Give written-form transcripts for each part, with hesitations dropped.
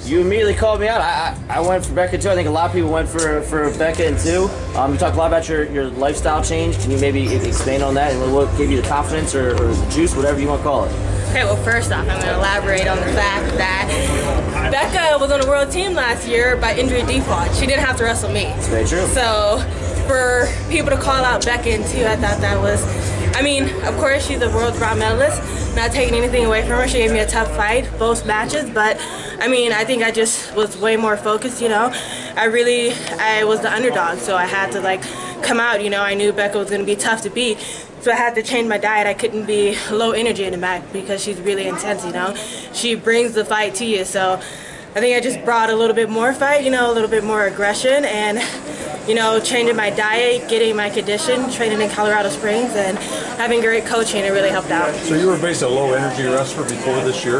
You immediately called me out. I went for Becka too. I think a lot of people went for Becka and too. You talked a lot about your lifestyle change. Can you maybe expand on that and what gave you the confidence or the juice, whatever you want to call it? Okay, well first off, I'm going to elaborate on the fact that Becka was on the world team last year by injury default. She didn't have to wrestle me. That's very true. So for people to call out Becka and too, I thought that was, I mean, of course she's a world bronze medalist. Not taking anything away from her. She gave me a tough fight, both matches, but I mean, I think I just was way more focused, you know. I was the underdog, so I had to like come out, you know. I knew Becka was going to be tough to beat, so I had to change my diet. I couldn't be low energy in the back because she's really intense, you know. She brings the fight to you, so I think I just brought a little bit more fight, you know, a little bit more aggression, and you know, changing my diet, getting my condition, training in Colorado Springs, and having great coaching, it really helped out. So you were basically a low energy wrestler before this year?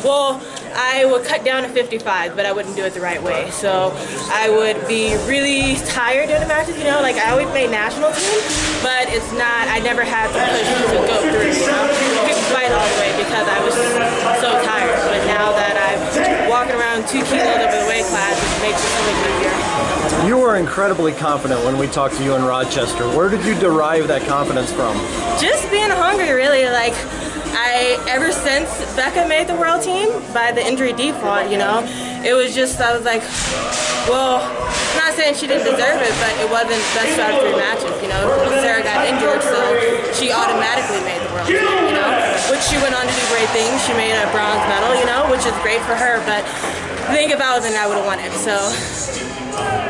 Well, I would cut down to 55, but I wouldn't do it the right way. So I would be really tired during the matches, you know, like I always made national team, but it's not, I never had to push to go through, you know. I couldn't fight all the way because I was so tired. But now that I'm walking around 2 kilos over the weight class, it makes it so much easier. You were incredibly confident when we talked to you in Rochester. Where did you derive that confidence from? Just being hungry, really. Like, ever since Becka made the world team by the injury default, you know, it was just, I was like, well, I'm not saying she didn't deserve it, but it wasn't best out of 3 matches, you know. Sarah got injured, so she automatically made the world team, you know, which she went on to do great things. She made a bronze medal, you know, which is great for her, but I think if I was in, I would have won it, so.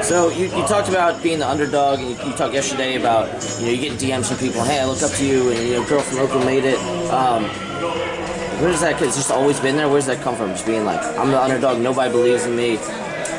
So you talked about being the underdog, and you talked yesterday about, you know, you get DMs from people, hey, I look up to you, and you know, a girl from Oakland made it. Where does that, it's just always been there? Where does that come from? Just being like, I'm the underdog, nobody believes in me,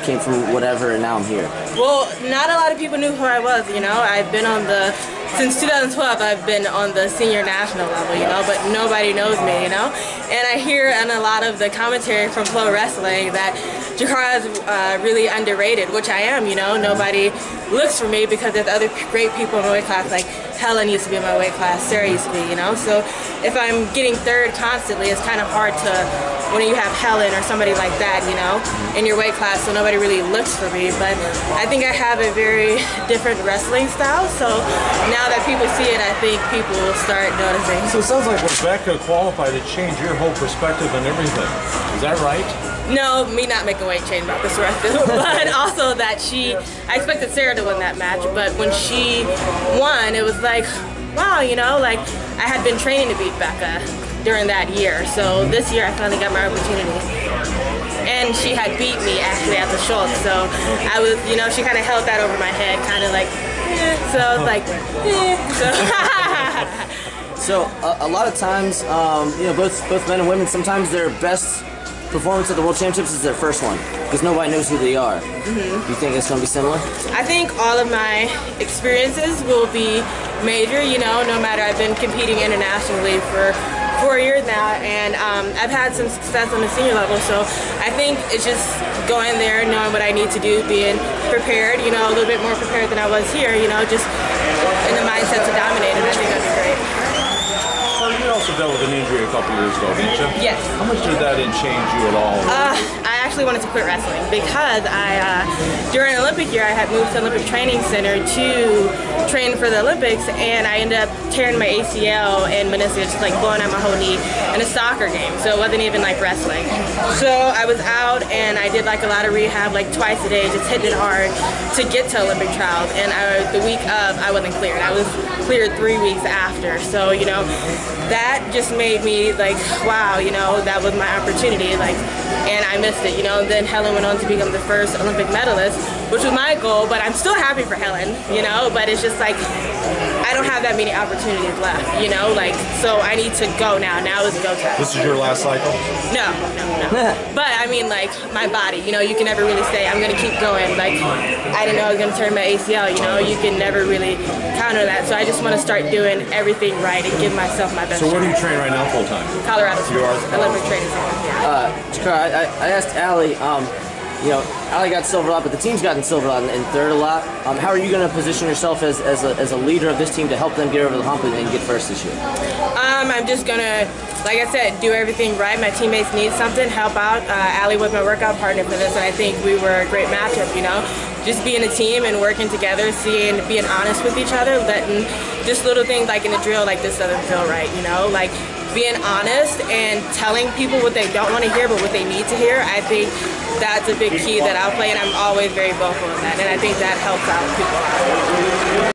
came from whatever, and now I'm here. Well, not a lot of people knew who I was, you know. I've been on the, since 2012, I've been on the senior national level, you know, but nobody knows me, you know. And I hear in a lot of the commentary from Flow Wrestling that Jacarra is really underrated, which I am, you know. Nobody looks for me because there's other great people in my weight class, like Helen used to be in my weight class, Sarah used to be, you know. So if I'm getting third constantly, it's kind of hard to, when you have Helen or somebody like that, you know, in your weight class, so nobody really looks for me. But I think I have a very different wrestling style, so now that people see it, I think people will start noticing. So it sounds like when Becka qualified, it changed your whole perspective and everything. Is that right? No, me not making weight change my perspective, but also that I expected Sarah to win that match, but when she won, it was like, wow, you know, like I had been training to beat Becka during that year, so this year I finally got my opportunity. And she had beat me actually at the Schultz, so I was, you know, she kind of held that over my head, kind of like, so I was like, So a lot of times, you know, both men and women, sometimes their best performance at the World Championships is their first one because nobody knows who they are. Do you think it's going to be similar? I think all of my experiences will be major, you know, no matter. I've been competing internationally for 4 years now, and I've had some success on the senior level, so I think it's just going there, knowing what I need to do, being prepared, you know, a little bit more prepared than I was here, you know, just in the mindset to dominate, and I think that'd be great. Well, you also dealt with an injury a couple years ago, didn't you? Yes. How much did that change you at all? I actually wanted to quit wrestling because during Olympic year, I had moved to Olympic Training Center to train for the Olympics, and I ended up tearing my ACL and meniscus, just like blowing out my whole knee in a soccer game, so it wasn't even like wrestling. So I was out, and I did like a lot of rehab, like twice a day, just hitting it hard to get to Olympic trials, and the week of, I wasn't cleared. I was cleared 3 weeks after, so, you know, that just made me like, wow, you know, that was my opportunity, like, and I missed it, you know. And then Helen went on to become the first Olympic medalist, which was my goal, but I'm still happy for Helen, you know, but it's just like, I don't have that many opportunities left, you know, like, so I need to go now. Now is go time. This is your last cycle? No. But I mean, like, my body, you know, you can never really say, I'm going to keep going. Like, I didn't know I was going to tear my ACL, you know, you can never really counter that. So I just want to start doing everything right and give myself my best So where do shot. you train right now full time? Colorado You are? Olympic Training Center. Jacarra, I asked Allie, you know, Ali got silver a lot, but the team's gotten silver a lot and third a lot. How are you going to position yourself as a leader of this team to help them get over the hump and get first this year? I'm just going to, like I said, do everything right. My teammates need something, help out. Ali was my workout partner for this, and I think we were a great matchup, you know. Just being a team and working together, being honest with each other, letting just little things like in the drill, like this doesn't feel right, you know. Like being honest and telling people what they don't want to hear but what they need to hear. I think that's a big key that I'll play, and I'm always very vocal in that, and I think that helps out people a lot.